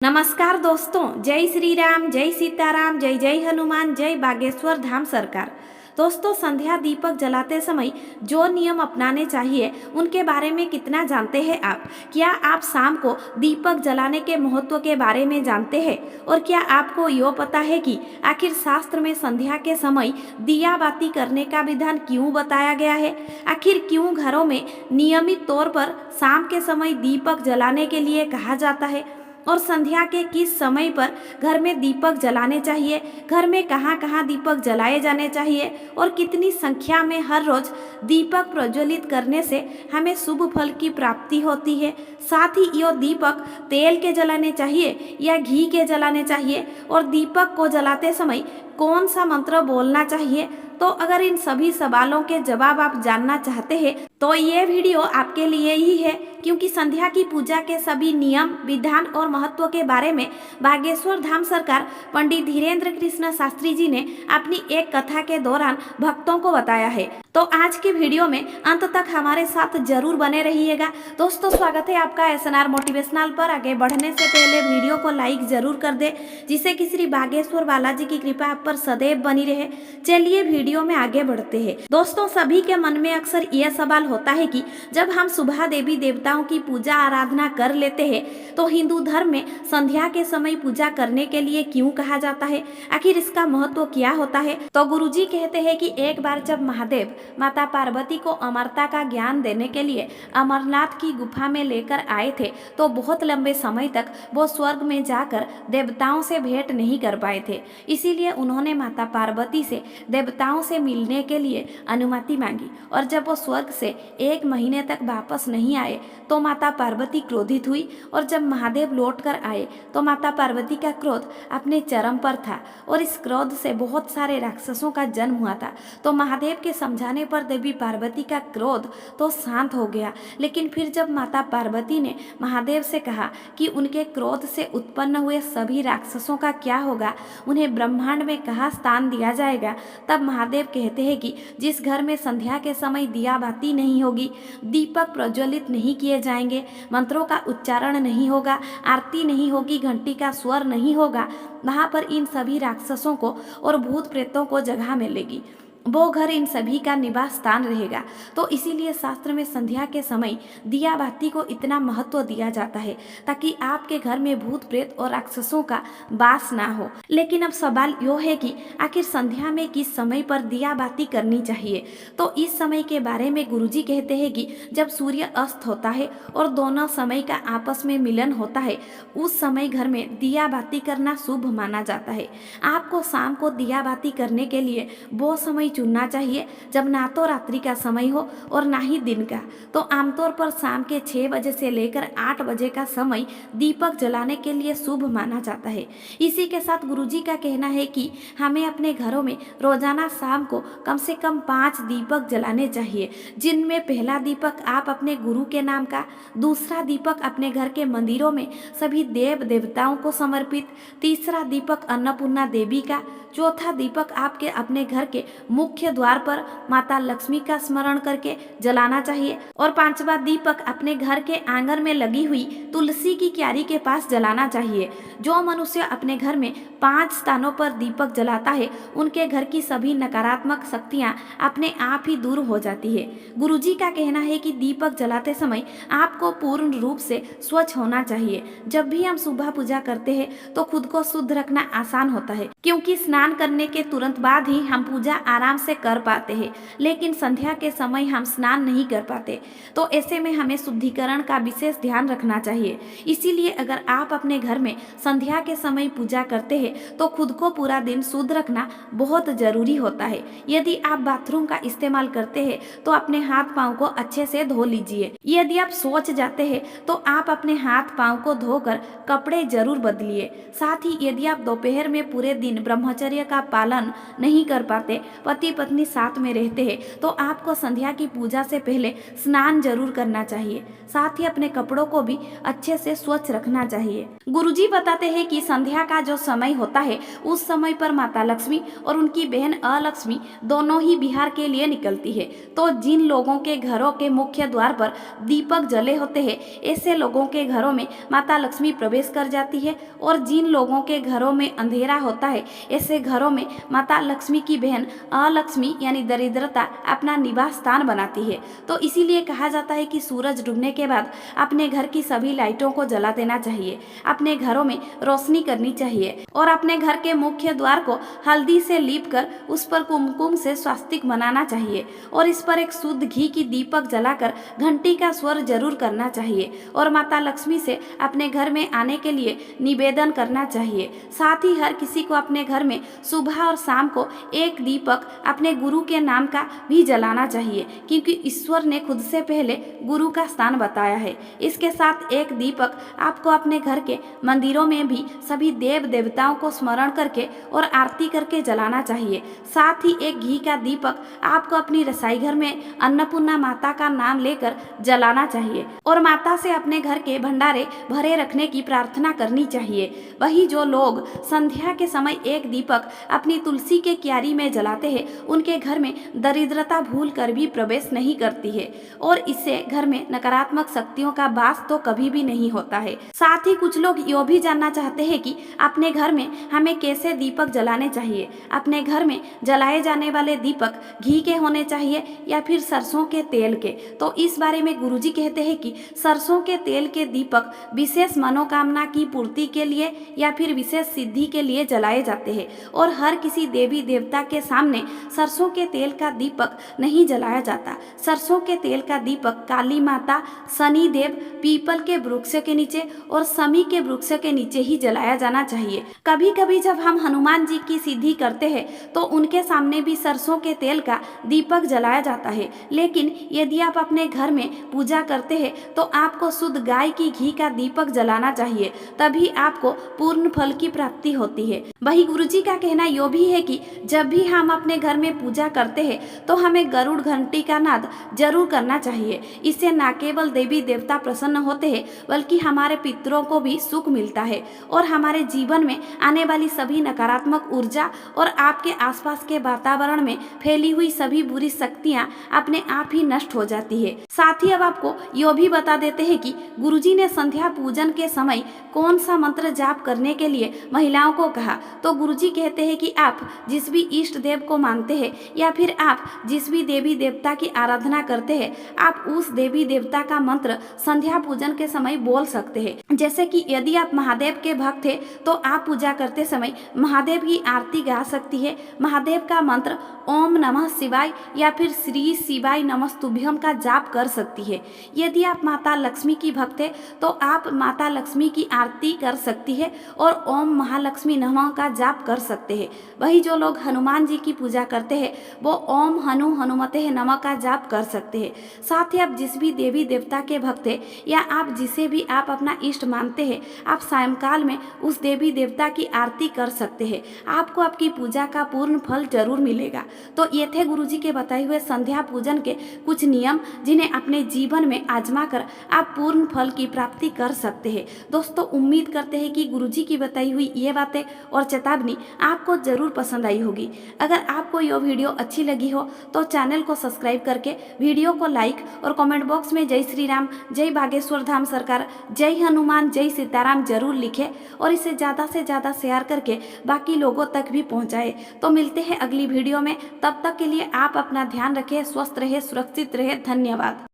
नमस्कार दोस्तों, जय श्री राम, जय सीताराम, जय जय हनुमान, जय बागेश्वर धाम सरकार। दोस्तों, संध्या दीपक जलाते समय जो नियम अपनाने चाहिए उनके बारे में कितना जानते हैं आप? क्या आप शाम को दीपक जलाने के महत्व के बारे में जानते हैं? और क्या आपको यो पता है कि आखिर शास्त्र में संध्या के समय दिया बाती करने का विधान क्यों बताया गया है? आखिर क्यों घरों में नियमित तौर पर शाम के समय दीपक जलाने के लिए कहा जाता है? और संध्या के किस समय पर घर में दीपक जलाने चाहिए, घर में कहाँ कहाँ दीपक जलाए जाने चाहिए और कितनी संख्या में हर रोज दीपक प्रज्वलित करने से हमें शुभ फल की प्राप्ति होती है। साथ ही यह दीपक तेल के जलाने चाहिए या घी के जलाने चाहिए और दीपक को जलाते समय कौन सा मंत्र बोलना चाहिए। तो अगर इन सभी सवालों के जवाब आप जानना चाहते हैं तो ये वीडियो आपके लिए ही है, क्योंकि संध्या की पूजा के सभी नियम, विधान और महत्व के बारे में बागेश्वर धाम सरकार पंडित धीरेन्द्र कृष्ण शास्त्री जी ने अपनी एक कथा के दौरान भक्तों को बताया है। तो आज के वीडियो में अंत तक हमारे साथ जरूर बने रहिएगा। दोस्तों, स्वागत है आपका एसएनआर मोटिवेशनल पर। आगे बढ़ने से पहले वीडियो को लाइक जरूर कर दे, जिससे कि श्री बागेश्वर बालाजी की कृपा आप पर सदैव बनी रहे। चलिए वीडियो में आगे बढ़ते हैं। दोस्तों, सभी के मन में अक्सर यह सवाल होता है कि जब हम सुबह देवी देवताओं की पूजा आराधना कर लेते हैं तो हिंदू धर्म में संध्या के समय पूजा करने के लिए क्यों कहा जाता है? आखिर इसका महत्व क्या होता है? तो गुरुजी कहते हैं कि एक बार जब महादेव माता पार्वती को अमरता का ज्ञान देने के लिए अमरनाथ की गुफा में लेकर आए थे तो बहुत लंबे समय तक वो स्वर्ग में जाकर देवताओं से भेंट नहीं कर पाए थे। इसीलिए उन्होंने माता पार्वती से देवताओं से मिलने के लिए अनुमति मांगी, और जब वो स्वर्ग से 1 महीने तक वापस नहीं आए तो माता पार्वती क्रोधित हुई। और जब महादेव लौट कर आए तो माता पार्वती का क्रोध अपने चरम पर था और इस क्रोध से बहुत सारे राक्षसों का जन्म हुआ था। तो महादेव के समझाने पर देवी पार्वती का क्रोध तो शांत हो गया, लेकिन फिर जब माता पार्वती ने महादेव से कहा कि उनके क्रोध से उत्पन्न हुए सभी राक्षसों का क्या होगा, उन्हें ब्रह्मांड में कहाँ स्थान दिया जाएगा, तब महादेव कहते हैं कि जिस घर में संध्या के समय दिया बाती नहीं होगी, दीपक प्रज्वलित नहीं किए जाएंगे, मंत्रों का उच्चारण नहीं होगा, आरती नहीं होगी, घंटी का स्वर नहीं होगा, वहाँ पर इन सभी राक्षसों को और भूत प्रेतों को जगह मिलेगी। वो घर इन सभी का निवास स्थान रहेगा। तो इसीलिए शास्त्र में संध्या के समय दिया बाती को इतना महत्व दिया जाता है ताकि आपके घर में भूत प्रेत और राक्षसों का वास ना हो। लेकिन अब सवाल यो है कि आखिर संध्या में किस समय पर दिया बाती करनी चाहिए? तो इस समय के बारे में गुरुजी कहते हैं कि जब सूर्य अस्त होता है और दोनों समय का आपस में मिलन होता है, उस समय घर में दिया बाती करना शुभ माना जाता है। आपको शाम को दिया बाती करने के लिए वो समय चुनना चाहिए जब ना तो रात्रि का समय हो और ना ही दिन का। तो आमतौर पर शाम के 6 बजे से लेकर 8 बजे का समय दीपक जलाने के लिए शुभ माना जाता है। इसी के साथ गुरुजी का कहना है कि हमें अपने घरों में रोजाना शाम को कम से कम 5 दीपक जलाने चाहिए, जिनमें पहला दीपक आप अपने गुरु के नाम का, दूसरा दीपक अपने घर के मंदिरों में सभी देव देवताओं को समर्पित, तीसरा दीपक अन्नपूर्णा देवी का, चौथा दीपक आपके अपने घर के मुख्य द्वार पर माता लक्ष्मी का स्मरण करके जलाना चाहिए, और 5वां दीपक अपने घर के आंगन में लगी हुई तुलसी की क्यारी के पास जलाना चाहिए। जो मनुष्य अपने घर में 5 स्थानों पर दीपक जलाता है, उनके घर की सभी नकारात्मक शक्तियां अपने आप ही दूर हो जाती है। गुरुजी का कहना है कि दीपक जलाते समय आपको पूर्ण रूप से स्वच्छ होना चाहिए। जब भी हम सुबह पूजा करते हैं तो खुद को शुद्ध रखना आसान होता है, क्योंकि स्नान करने के तुरंत बाद ही हम पूजा आराम से कर पाते हैं। लेकिन संध्या के समय हम स्नान नहीं कर पाते, तो ऐसे में हमें शुद्धिकरण का विशेष ध्यान रखना चाहिए। इसीलिए अगर आप अपने घर में संध्या के समय पूजा करते हैं तो खुद को पूरा दिन शुद्ध रखना बहुत जरूरी होता है। यदि आप बाथरूम का इस्तेमाल करते हैं तो अपने हाथ पांव को अच्छे से धो लीजिए। यदि आप शौच जाते हैं तो आप अपने हाथ पांव को धोकर कपड़े जरूर बदलिए। साथ ही यदि आप दोपहर में पूरे दिन ब्रह्मचर्य का पालन नहीं कर पाते, पति पत्नी साथ में रहते हैं तो आपको संध्या की पूजा से पहले स्नान जरूर करना चाहिए। साथ ही अपने कपड़ों को भी अच्छे से स्वच्छ रखना चाहिए। गुरुजी बताते हैं कि संध्या का जो समय होता है उस समय पर माता लक्ष्मी और उनकी बहन अलक्ष्मी दोनों ही बिहार के लिए निकलती है। तो जिन लोगों के घरों के मुख्य द्वार पर दीपक जले होते हैं ऐसे लोगों के घरों में माता लक्ष्मी प्रवेश कर जाती है, और जिन लोगों के घरों में अंधेरा होता है ऐसे घरों में माता लक्ष्मी की बहन अलक्ष्मी यानी दरिद्रता अपना निवास स्थान बनाती है। तो इसीलिए कहा जाता है कि सूरज डूबने के बाद अपने घर की सभी लाइटों को जला देना चाहिए, अपने घरों में रोशनी करनी चाहिए और अपने घर के मुख्य द्वार को हल्दी से लीपकर उस पर कुमकुम से स्वास्तिक बनाना चाहिए और इस पर एक शुद्ध घी की दीपक जलाकर घंटी का स्वर जरूर करना चाहिए और माता लक्ष्मी से अपने घर में आने के लिए निवेदन करना चाहिए। साथ ही हर किसी को अपने घर में सुबह और शाम को एक दीपक अपने गुरु के नाम का भी जलाना चाहिए, क्योंकि ईश्वर ने खुद से पहले गुरु का स्थान बताया है। इसके साथ एक दीपक आपको अपने घर के मंदिरों में भी सभी देव देवताओं को स्मरण करके और आरती करके जलाना चाहिए। साथ ही एक घी का दीपक आपको अपनी रसोई घर में अन्नपूर्णा माता का नाम लेकर जलाना चाहिए और माता से अपने घर के भंडारे भरे रखने की प्रार्थना करनी चाहिए। वही जो लोग संध्या के समय एक दीपक अपनी तुलसी के क्यारी में जलाते हैं उनके घर में दरिद्रता भूल कर भी प्रवेश नहीं करती है और इससे घर में नकारात्मक शक्तियों का वास तो कभी भी नहीं होता है। साथ ही कुछ लोग यह भी जानना चाहते हैं कि अपने घर में हमें कैसे दीपक जलाने चाहिए। अपने घर में जलाए जाने वाले दीपक घी के होने चाहिए या फिर सरसों के तेल के। तो इस बारे में गुरुजी कहते हैं कि सरसों के तेल के दीपक विशेष मनोकामना की पूर्ति के लिए या फिर विशेष सिद्धि के लिए जलाए जाते हैं और हर किसी देवी देवता के सामने सरसों के तेल का दीपक नहीं जलाया जाता। सरसों के तेल का दीपक काली माता, शनि देव, पीपल के वृक्ष के नीचे और समी के वृक्ष के नीचे ही जलाया जाना चाहिए। कभी कभी जब हम हनुमान जी की सिद्धि करते हैं तो उनके सामने भी सरसों के तेल का दीपक जलाया जाता है, लेकिन यदि आप अपने घर में पूजा करते हैं तो आपको शुद्ध गाय की घी का दीपक जलाना चाहिए, तभी आपको पूर्ण फल की प्राप्ति होती है। वही गुरुजी का कहना यह भी है कि जब भी हम अपने घर में पूजा करते हैं तो हमें गरुड़ घंटी का नाद जरूर करना चाहिए। इससे न केवल देवी देवता प्रसन्न होते हैं बल्कि हमारे पितरों को भी सुख मिलता है और हमारे जीवन में आने वाली सभी नकारात्मक ऊर्जा और आपके आसपास के वातावरण में फैली हुई सभी बुरी शक्तियां अपने आप ही नष्ट हो जाती है। साथ ही अब आपको यह भी बता देते हैं कि गुरुजी ने संध्या पूजन के समय कौन सा मंत्र जाप करने के लिए महिलाओं को कहा। तो गुरुजी कहते हैं कि आप जिस भी इष्ट देव को मानते हैं या फिर आप जिस भी देवी देवता की आराधना करते हैं आप उस देवी देवता का मंत्र संध्या पूजन के समय बोल सकते हैं। जैसे कि यदि आप महादेव के भक्त हैं तो आप पूजा करते समय महादेव की आरती गा सकती है। महादेव का मंत्र ओम नमः शिवाय या फिर श्री शिवाय नमस्तुभ्यम का जाप कर सकती है। यदि आप माता लक्ष्मी की भक्त है तो आप माता लक्ष्मी की आरती कर सकती है और ओम महालक्ष्मी नमः का जाप कर सकते हैं। वही जो लोग हनुमान जी की पूजा करते हैं वो ओम हनु हनुमते नमः का जाप कर सकते हैं। साथ ही आप जिस भी देवी देवता के भक्त है या आप जिसे भी आप अपना इष्ट मानते हैं आप सायंकाल में उस देवी देवता की आरती कर सकते हैं। आपको आपकी पूजा का पूर्ण फल जरूर मिलेगा। तो ये थे गुरुजी के बताए हुए संध्या पूजन के कुछ नियम जिन्हें अपने जीवन में आजमा कर आप पूर्ण फल की प्राप्ति कर सकते हैं। दोस्तों उम्मीद करते हैं कि गुरुजी की बताई हुई ये बातें और चेतावनी आपको जरूर पसंद आई होगी। अगर आपको यह वीडियो अच्छी लगी हो तो चैनल को सब्सक्राइब करके वीडियो को लाइक और कमेंट बॉक्स में जय श्री राम, जय बागेश्वर धाम सरकार, जय हनुमान, जय सीताराम जरूर लिखें और इसे ज़्यादा से ज़्यादा शेयर करके बाकी लोगों तक भी पहुंचाएं। तो मिलते हैं अगली वीडियो में, तब तक के लिए आप अपना ध्यान रखें, स्वस्थ रहे, सुरक्षित रहे। धन्यवाद।